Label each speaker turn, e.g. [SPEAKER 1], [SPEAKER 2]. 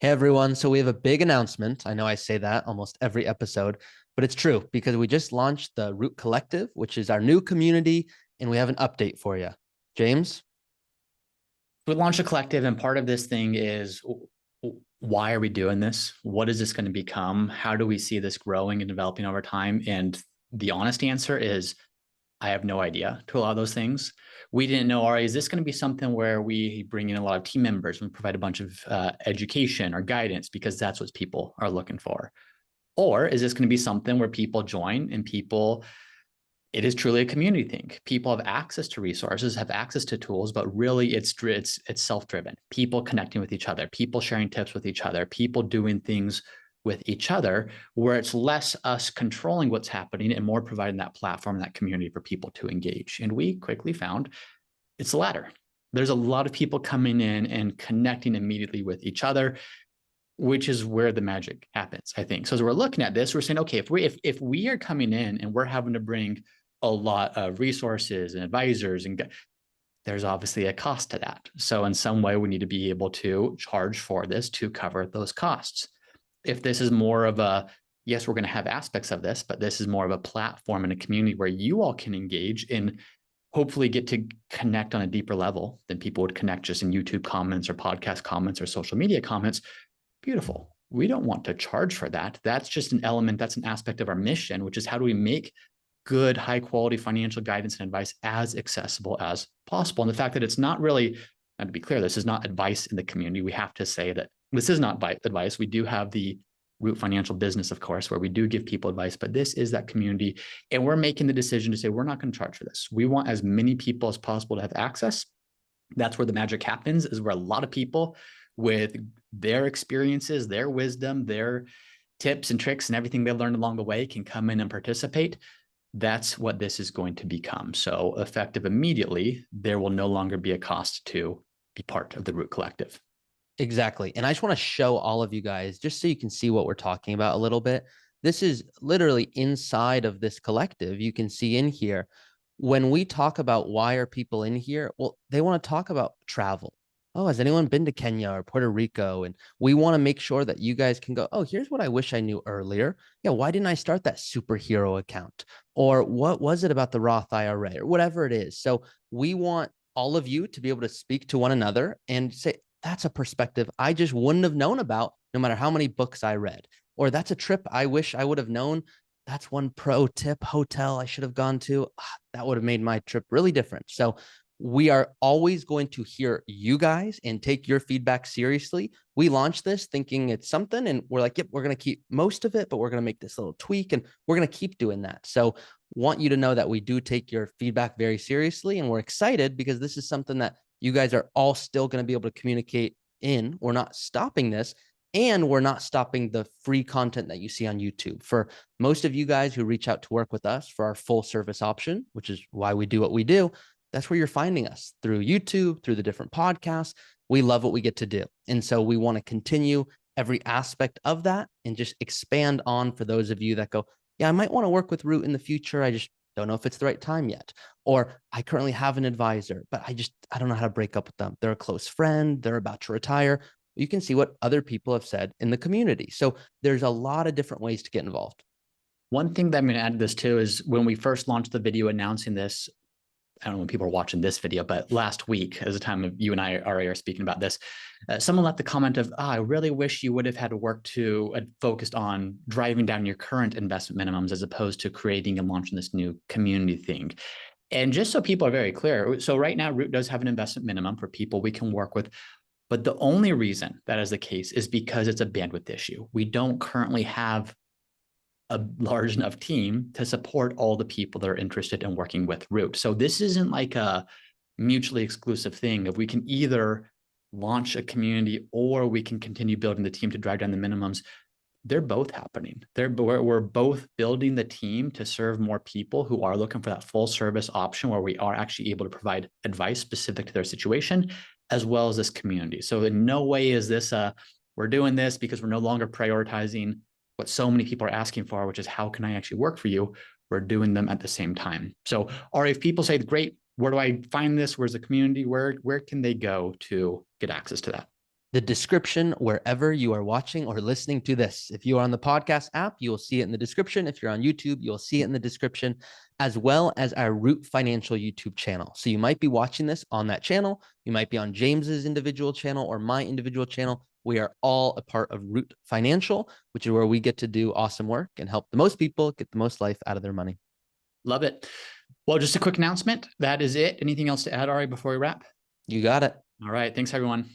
[SPEAKER 1] Hey everyone. So we have a big announcement. I know I say that almost every episode, but it's true because we just launched the Root Collective, which is our new community, and we have an update for you. James?
[SPEAKER 2] We launched a collective, and part of this thing is why are we doing this? What is this going to become? How do we see this growing and developing over time? And the honest answer is I have no idea to a lot of those things. We didn't know, all right, is this going to be something where we bring in a lot of team members and provide a bunch of education or guidance because that's what people are looking for? Or is this going to be something where people join and it is truly a community thing. People have access to resources, have access to tools, but really it's self-driven. People connecting with each other, people sharing tips with each other, people doing things with each other, where it's less us controlling what's happening and more providing that platform, that community for people to engage. And we quickly found it's the latter. There's a lot of people coming in and connecting immediately with each other, which is where the magic happens, I think. So as we're looking at this, we're saying, okay, if we are coming in and we're having to bring a lot of resources and advisors, and there's obviously a cost to that. So in some way, we need to be able to charge for this to cover those costs. If this is more of a, yes, we're going to have aspects of this, but this is more of a platform and a community where you all can engage and hopefully get to connect on a deeper level than people would connect just in YouTube comments or podcast comments or social media comments. Beautiful. We don't want to charge for that. That's just an element, that's an aspect of our mission, which is how do we make good, high quality financial guidance and advice as accessible as possible. And the fact that it's not really, and to be clear, this is not advice in the community. We have to say that this is not advice. We do have the Root Financial business, of course, where we do give people advice, but this is that community. And we're making the decision to say, we're not going to charge for this. We want as many people as possible to have access. That's where the magic happens, is where a lot of people with their experiences, their wisdom, their tips and tricks and everything they learned along the way can come in and participate. That's what this is going to become. So effective immediately, there will no longer be a cost to be part of the Root Collective.
[SPEAKER 1] Exactly. And I just want to show all of you guys, just so you can see what we're talking about a little bit. This is literally inside of this collective. You can see in here, when we talk about why are people in here, well, they want to talk about travel. Oh, has anyone been to Kenya or Puerto Rico? And we want to make sure that you guys can go, oh, here's what I wish I knew earlier. Yeah, why didn't I start that superhero account? Or what was it about the Roth IRA or whatever it is? So we want all of you to be able to speak to one another and say, that's a perspective I just wouldn't have known about no matter how many books I read. Or that's a trip I wish I would have known. That's one pro tip hotel I should have gone to. That would have made my trip really different. So we are always going to hear you guys and take your feedback seriously. We launched this thinking it's something, and we're like, yep, we're going to keep most of it, but we're going to make this little tweak, and we're going to keep doing that. So want you to know that we do take your feedback very seriously, and we're excited because this is something that you guys are all still going to be able to communicate in. We're not stopping this, and we're not stopping the free content that you see on YouTube. For most of you guys who reach out to work with us for our full service option, which is why we do what we do, that's where you're finding us, through YouTube, through the different podcasts. We love what we get to do. And so we want to continue every aspect of that and just expand on for those of you that go, yeah, I might want to work with Root in the future. I just don't know if it's the right time yet. Or I currently have an advisor, but I don't know how to break up with them. They're a close friend. They're about to retire. You can see what other people have said in the community. So there's a lot of different ways to get involved.
[SPEAKER 2] One thing that I'm going to add to this too is when we first launched the video announcing this, I don't know when people are watching this video, but last week, as the time of you and I are speaking about this, someone left the comment of, I really wish you would have had to work to focused on driving down your current investment minimums as opposed to creating and launching this new community thing. And just so people are very clear, so right now, Root does have an investment minimum for people we can work with. But the only reason that is the case is because it's a bandwidth issue. We don't currently have a large enough team to support all the people that are interested in working with Root. So this isn't like a mutually exclusive thing. If we can either launch a community or we can continue building the team to drive down the minimums, they're both happening. We're both building the team to serve more people who are looking for that full service option where we are actually able to provide advice specific to their situation, as well as this community. So in no way is this we're doing this because we're no longer prioritizing what so many people are asking for, which is how can I actually work for you? We're doing them at the same time. So, or if people say, great, where do I find this? Where's the community? Where can they go to get access to that?
[SPEAKER 1] the description wherever you are watching or listening to this. If you are on the podcast app, you will see it in the description. If you're on YouTube, you'll see it in the description, as well as our Root Financial YouTube channel. So you might be watching this on that channel. You might be on James's individual channel or my individual channel. We are all a part of Root Financial, which is where we get to do awesome work and help the most people get the most life out of their money.
[SPEAKER 2] Love it. Well, just a quick announcement. That is it. Anything else to add, Ari, before we wrap?
[SPEAKER 1] You got it.
[SPEAKER 2] All right. Thanks, everyone.